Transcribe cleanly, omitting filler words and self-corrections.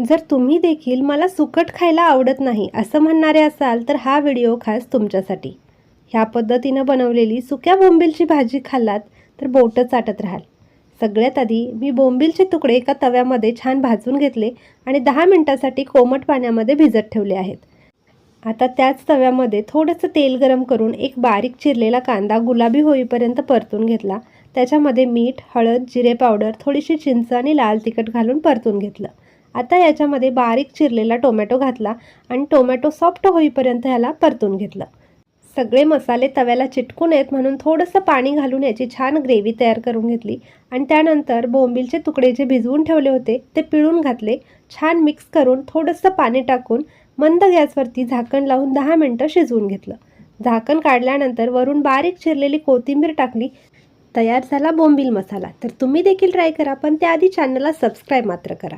जर तुम्ही देखील मला सुकट खायला आवडत नाही असं म्हणणारे असाल तर हा व्हिडिओ खास तुमच्यासाठी. ह्या पद्धतीनं बनवलेली सुक्या बोंबीलची भाजी खाल्लात तर बोटं चाटत राहाल. सगळ्यात आधी मी बोंबीलचे तुकडे एका तव्यामध्ये छान भाजून घेतले आणि 10 मिनिटांसाठी कोमट पाण्यामध्ये भिजत ठेवले आहेत. आता त्याच तव्यामध्ये थोडंसं तेल गरम करून एक बारीक चिरलेला कांदा गुलाबी होईपर्यंत परतून घेतला. त्याच्यामध्ये मीठ, हळद, जिरे पावडर, थोडीशी चिंच आणि लाल तिखट घालून परतून घेतलं. आता याच्यामध्ये बारीक चिरलेला टोमॅटो घातला आणि टोमॅटो सॉफ्ट होईपर्यंत ह्याला परतून घेतलं. सगळे मसाले तव्याला चिटकू नयेत म्हणून थोडंसं पाणी घालून याची छान ग्रेव्ही तयार करून घेतली आणि त्यानंतर बोंबीलचे तुकडे जे भिजवून ठेवले होते ते पिळून घातले. छान मिक्स करून थोडंसं पाणी टाकून मंद गॅसवरती झाकण लावून 10 मिनिटं शिजवून घेतलं. झाकण काढल्यानंतर वरून बारीक चिरलेली कोथिंबीर टाकली. तयार झाला बोंबील मसाला. तर तुम्ही देखील ट्राय करा, पण त्याआधी चॅनलला सबस्क्राईब मात्र करा.